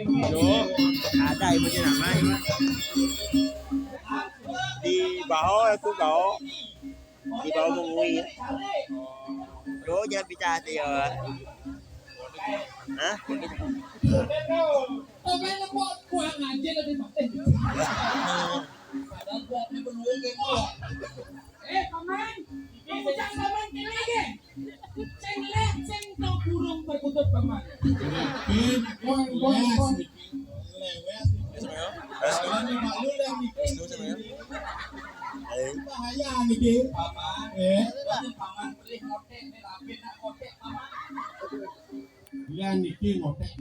Loh, ada ibunya namanya di bawah itu bawah di bawah mengui ya. Loh jangan bicara ya. Hah? Paman, kemudian paman lagi. Sing lek sing to burung berkutut paman. Bahaya niki. Paman beli motek rapi nak motek paman. Ya niki ngotek.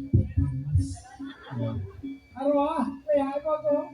Arwah, ya apa tuh?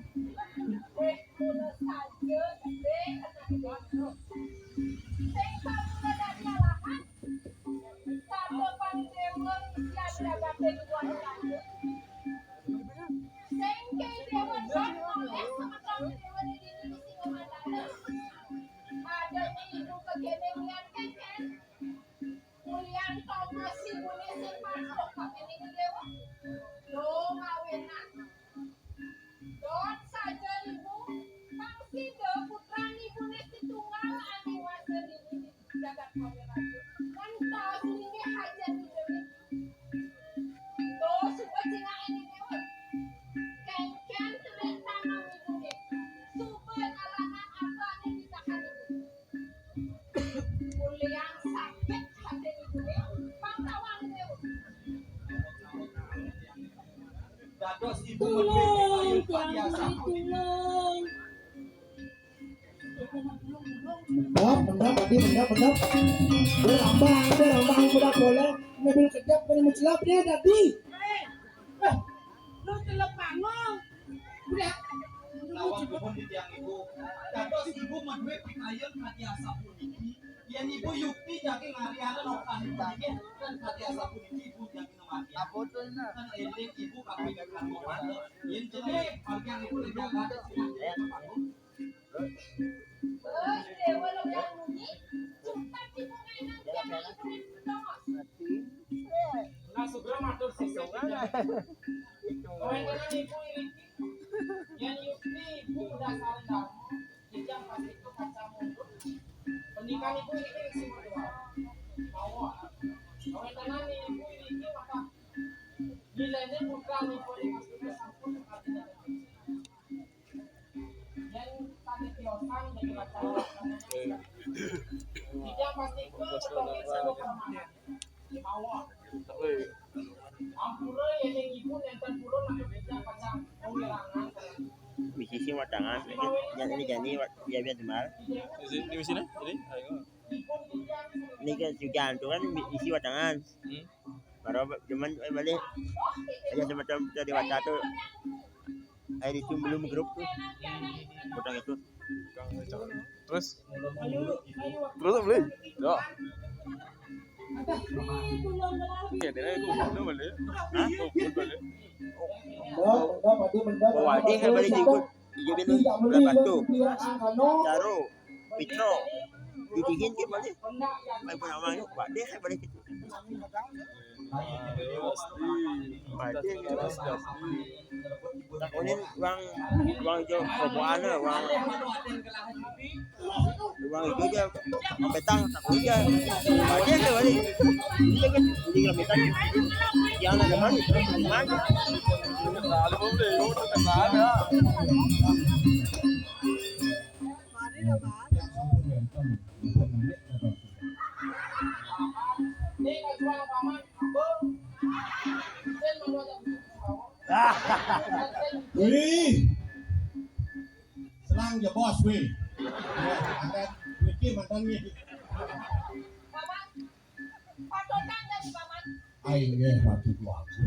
Tolong, tolong. Mendap, berambang, budak boleh. Mobil kejap, kena mencelap dia tadi. Lu telep bangun. Udah. Lawan pohon di tiang ibu. Dados ibu madwe pikayon hati asa puniki. Yen ibu yukti jake ngariana nokan puniki kan hati asa puniki ibu jake nomati. Apotona. Kan eling ibu kabeh kan momane. Yen jene bagian ibu dijaga Nah, segera matur sisi. Kawan-kawan ibu ini yang yukti ibu dasar darmo, yang pasti itu kaca mundur. Pernikahan ibu ini semua dua. Bawa. Kawan-kawan ibu ini maka nilainya bukan ibu ini sudah sampun sekali dari yang tadi kiosan dari kaca. Yang pasti itu sebagai sebuah permainan. Bawa. Ampura yang ibu nenten pura nak kerja kaca pengirangan. Bisisi watangan ini jadi dia biar temal Di sini jadi ayo ini kan juga itu kan isi watangan baru cuman balik aja semacam dari wata tuh itu belum grup tuh utang itu terus beli ya oke deh itu beli beli bawa dia kan balik ikut jadi itu berapa tuh Caro Pitro dibikin kan balik main pun awalnya pak dia kan balik itu takunin uang itu kebuana uang itu aja petang takut aja aja kan balik dia kan di kelamitan jangan ada mana mana lalu beli udah ada Wih, selang ya bos wih. Ada Wiki mantan nih. Aing nggih ratu tuaku.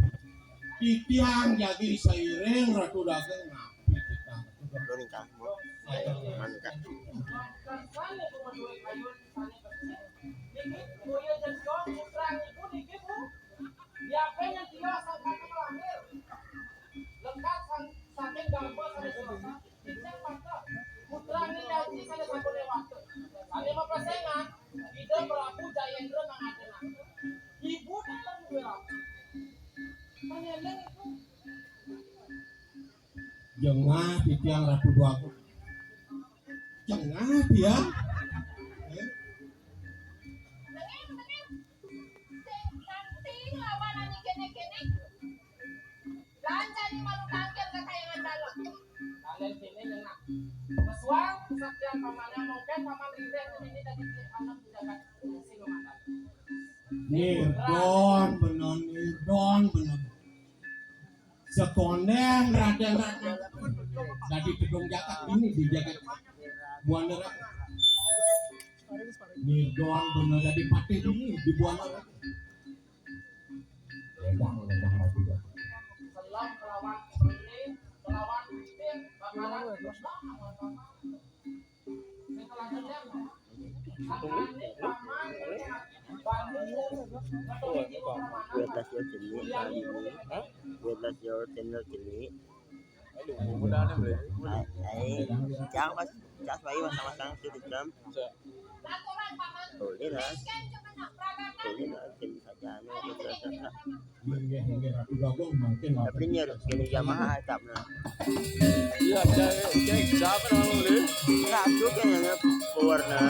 Titiang jadi seiring ratu dagang ngapi kita. lo nikah manikah Ibu dalam dua. Paneleng itu Jengah titiang ratu dua aku. Jengah dia. Kalian sini dengan Meswang, kesaktian pamannya mungkin paman Ridek ini tadi anak budakan Silumandan. Nirdon bener. Sekondeng Raden. Tadi gedung jakat ini di jakat Buana Raden. Nirdon bener jadi pati ini di Buana Raden. Ledang ratu dua. Selam melawan ini, melawan tim, bakalan setelah dendam. Akan paman Wetas yo cili kali ini. Wetas yo channel cili. Aduh, mudah nih boleh. Ai jangan pas cas bayi masang-masang tu jam. Boleh lah. Boleh lah cili saja no kita. Hingga ratu dua gong mungkin Tapi ni ada kini Yamaha tak nah. Iya, cek siapa nama boleh? Nak tu kan yang warna.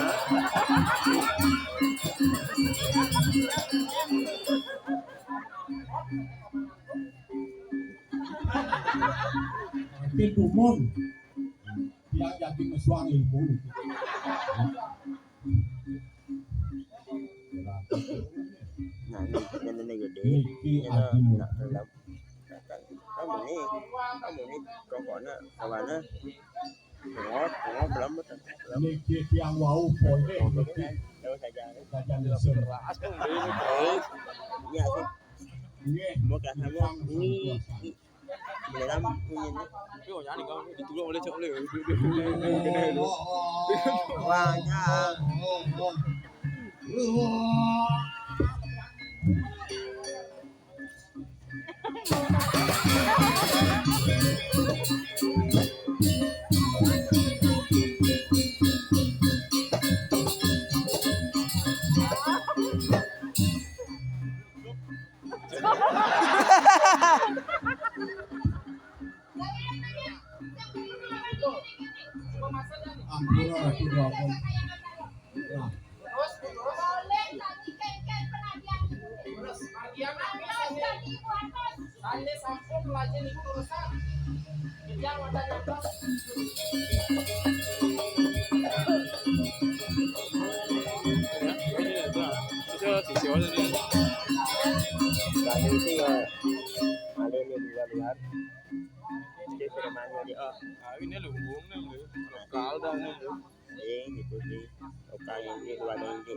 Kedumon yang jadi meswang ilmu. Nah, ni gede. Niki Ni adimu. nak dalam. Kamu ni rokoknya kawana. Ngok belum betul. Niki yang wow boleh. Niki Tahu saja. kajian besar. Keras kan boleh. Ya sih. Ini Mau ke sana ini dalam punya ni. Tapi kau nyanyi kau ditulung oleh cok boleh. Banyak. Ampura ratu dua gong. Nah, terus bagian Anda sampun pelajari urusan yang ada nyata. Sisi aja nih. Kali itu ya ada ni luar. Dia firmannya dia Ini lu buang nih, lokal dah nih. gitu sih. Oke ini luar ini.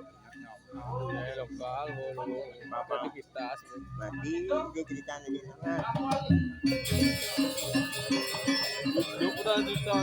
Lokal, bolu. Apa di pistas? Mati dia cerita ni sama. Dua puluh juta.